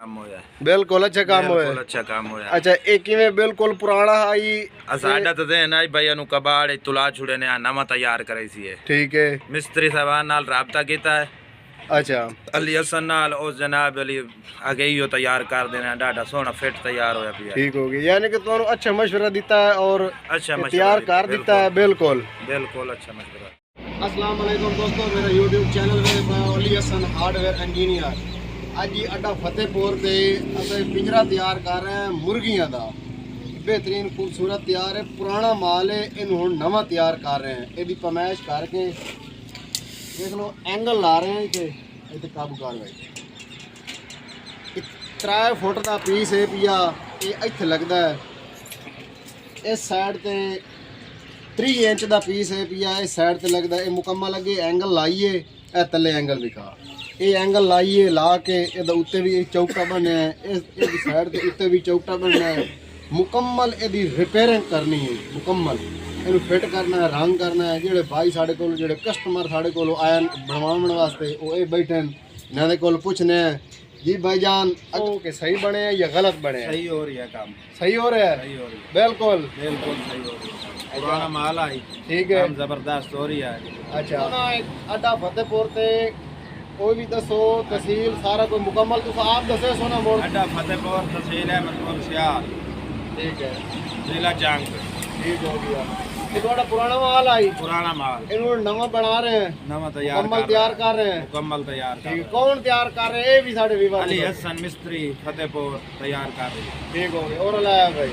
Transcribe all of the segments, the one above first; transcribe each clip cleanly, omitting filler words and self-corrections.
काम होया बिल्कुल अच्छा काम होया। बिल्कुल अच्छा काम होया। अच्छा एक किवें बिल्कुल पुराना आई साडा तो देन आई भाई अनु कबाड़ तुला छुड़े ने नवा तैयार करे सी है। ठीक है। मिस्त्री साहबान नाल राबता कीता है। अच्छा अली हसन नाल उस जनाब अली आगे ही तैयार कर देना डाडा सोना फिट तैयार होया पिया। ठीक हो गया, यानी कि तुहानू अच्छा मशवरा दिता है और अच्छा तैयार कर दिता है। बिल्कुल बिल्कुल अच्छा मशवरा। अस्सलाम वालेकुम दोस्तों, मेरा यूट्यूब चैनल में मैं अली हसन हार्डवेयर इंजीनियर। अज ही अड्डा फतेहपुर से असें पिंजरा तैयार कर रहे हैं मुर्गियां का। बेहतरीन खूबसूरत तैयार है, पुराना माल है, इन्हू हुण नवा तैयार कर रहे हैं। इसकी पमैश करके देख लो, एंगल ला रहे हैं इतने काबू कर भाई। 3 फुट का पीस है पिया, ये इत्थे लगता है। इस साइड से 3 इंच का पीस है पिया, इस साइड से लगता है। मुकम्मल अगे एंगल लाइए, ए तले एंगल दिखा, ये एंगल लाइए ला के ये उत्ते भी चौकटा बनया है, इस साइड के उत्ते भी चौकटा बनना है। मुकम्मल यदि रिपेयरिंग करनी है, मुकम्मल इन्हू फिट करना है, रंग करना है। जोड़े भाई साढ़े को जोड़े कस्टमर साढ़े को आए बनवाने वास्ते वो ये बैठे इन्होंने को पूछने जी भाईजान के सही बने हैं या गलत बने हैं? सही हो रही है काम, सही हो रहा है। सही हो रही है, बिल्कुल बिल्कुल सही हो रही है। पुराना माल आई, ठीक है, जबरदस्त हो रही है। अच्छा अड्डा फतेहपुर से कोई भी दसो तहसील सारा कोई मुकम्मल तुम आप दसे सोना मोड़। अड्डा फतेहपुर तहसील है मतलब सियार, ठीक है, जिला जंग। ठीक हो गया। ये थोड़ा पुराना माल आई, पुराना माल इन्हों नवा बना रहे हैं, नवा तैयार मुकम्मल तैयार कर रहे हैं। मुकम्मल तैयार कर ठीक है, कौन तैयार कर रहे हैं? ये भी साढ़े विवाद अली हसन मिस्त्री फतेहपुर तैयार कर रही है। ठीक हो गया। और लाया भाई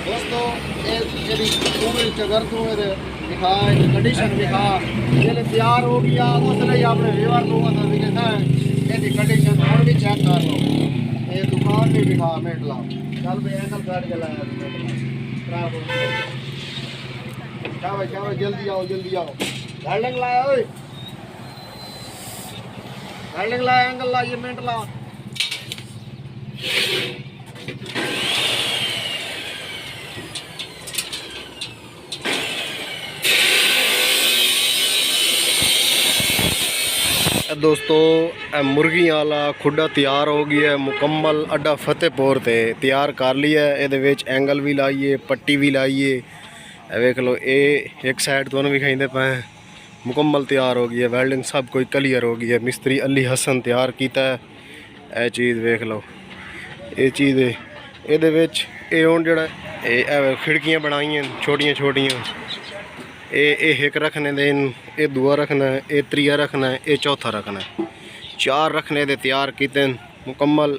दोस्तों, ये पूरे चगर तू दिखा, कंडीशन दिखा, ये तैयार हो गया उसने अपने विवाद को दिखा है। ये कंडीशन और भी चेक कर लो, ये दुकान भी दिखा मेटला। चल भाई एंगल काट के लाया, क्या भाई जल्दी आओ, जल्दी आओ। वेल्डिंग लाया, वेल्डिंग लाया, एंगल ला, ये मिनट ला। दोस्तों मुर्गी वाला खुडा तैयार हो गया है मुकम्मल। अड्डा फतेहपुर से तैयार कर लिया है। ये एंगल भी लाइए, पट्टी भी लाइए, वेख लो। ये एक साइड तो भी खाइंदे पे मुकम्मल तैयार हो गई है। वेल्डिंग सब कोई क्लियर हो गई है। मिस्त्री अली हसन तैयार किया है। यह चीज़ वेख लो, ये चीज़ ये हुण जड़ा खिड़कियाँ बनाई हैं छोटियाँ छोटियाँ, ये एक रखने दे, ये दूआ रखना है, ये त्रीया रखना है, ये चौथा रखना है। 4 रखने दे तैयार किते मुकम्मल।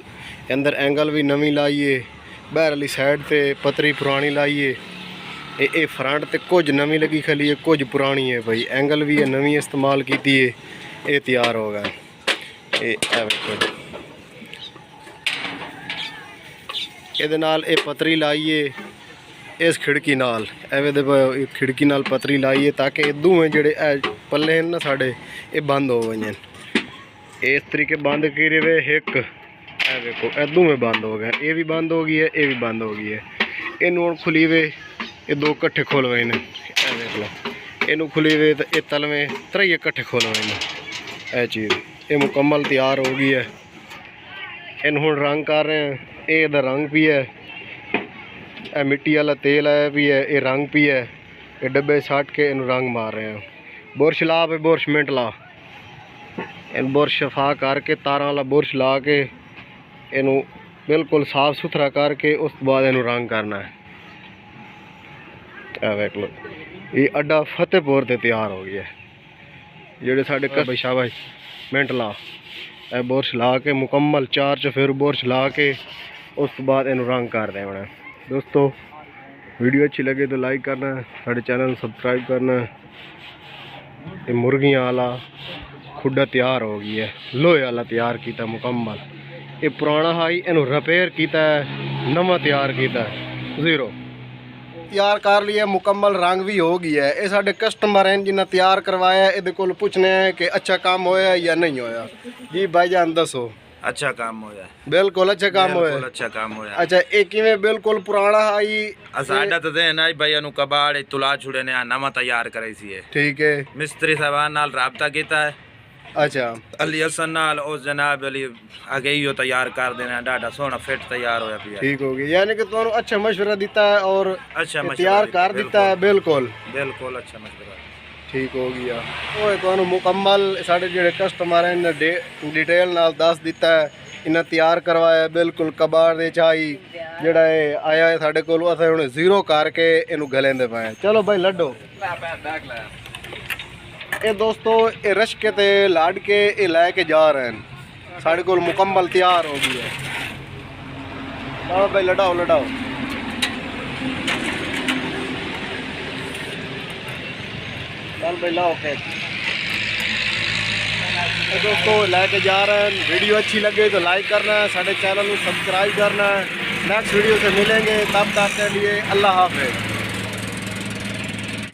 अंदर एंगल भी नवी लाइए, बहर वाली साइड से पतरी पुरानी लाइए। ये फ्रंट ते कुछ नवी लगी खली है, कुछ पुरानी है भाई। एंगल भी है नवी इस्तेमाल की है, ये तैयार हो गया। ये पतरी लाइए इस खिड़की नाल, एवं खिड़की नाल पतरी लाइए ताकि दोवें जेडे पल्ले हैं ना साढ़े ये बंद हो गए। इस तरीके बंद करे वे एक देखो, ए दोवें बंद हो गए। ये भी बंद हो गई है, ये भी बंद हो गई है। इनू खुली वे, ये 2 कट्ठे खोल गए ने, देख लो। इनू खुली वे तो ये तलवें 3 कट्ठे खोल गए ने। यह चीज़ ये मुकम्मल तैयार हो गई है। इन हुण रंग कर रहे हैं। ये रंग भी है, मिट्टी वाला तेल आया भी है, ये रंग भी है। ये डब्बे सट के इन रंग मार रहे हैं। बुरश ला पे बुरश मिनट ला, इन बुरश सफा करके तार वाला बुरश ला के इनू बिल्कुल साफ सुथरा करके उस बाद इनू रंग करना है। देख लो, ये अड्डा फतेहपुर से तैयार हो गया है। जेडे साढ़े भाई शाबाश मिनट ला, बुरश ला के मुकम्मल 4 च फिर बुरश ला के उस बाद इनू रंग कर देना। दोस्तों वीडियो अच्छी लगे तो लाइक करना, साढ़े चैनल सब्सक्राइब करना। ये मुर्गियां वाला खुडा तैयार हो गई है, लोहे वाला तैयार किया मुकम्मल। ये पुराना हाई इनू रिपेयर किया है, नवा तैयार किया है, 0 तैयार कर लिया मुकम्मल। रंग भी हो गया है। ये साढ़े कस्टमर हैं जिन्हें तैयार करवाया, ये पूछने हैं कि अच्छा काम होया या नहीं होया। जी भाईजान दसो। अच्छा काम होया, बिल्कुल अच्छा काम होया, अच्छा काम होया। अच्छा एक किवें बिल्कुल पुराना आई साडा तो देन आई भाई अनु कबाड़ तुला छुड़े ने नवा तैयार करे सी है। ठीक है, मिस्त्री साहबान नाल राबता कीता है। अच्छा अली हसन नाल उस जनाब अली आगे ही तैयार कर देना डाटा सोना फिट तैयार होया पिया ठीक होगी, यानी कि तुहानू अच्छा मशवरा दिता है और अच्छा तैयार कर दिता है। बिल्कुल बिल्कुल अच्छा मशवरा ठीक हो गया। ਉਹ ਤੁਹਾਨੂੰ ਮੁਕੰਮਲ ਸਾਡੇ ਜਿਹੜੇ ਕਸਟਮਰ हैं इन्हें डिटेल नाल दस दिता है, इन्हें तैयार करवाया बिल्कुल कबाड़ दे चाही ਜਿਹੜਾ ਇਹ ਆਇਆ ਹੈ ਸਾਡੇ ਕੋਲ ਅਸੀਂ ਹੁਣ ਜ਼ੀਰੋ ਕਰਕੇ ਇਹਨੂੰ ਗਲੇਂਦੇ ਪਏ। ਚਲੋ ਭਾਈ ਲੱਡੋ ਇਹ ਦੋਸਤੋ ਇਹ ਰਸ਼ਕੇ ਤੇ ਲਾੜ ਕੇ ਇਹ ਲੈ ਕੇ ਜਾ ਰਹੇ ਹਨ, ਸਾਡੇ ਕੋਲ ਮੁਕੰਮਲ ਤਿਆਰ ਹੋ ਗਈ ਹੈ। ਚਲੋ ਭਾਈ ਲੜਾਓ ਲੜਾਓ। चल भाई लाओ के दोस्तों लेके जा रहे हैं। वीडियो अच्छी लगे तो लाइक करना है, साढ़े चैनल को सब्सक्राइब करना है। नेक्स्ट वीडियो से मिलेंगे, तब तक के लिए अल्लाह हाफिज़।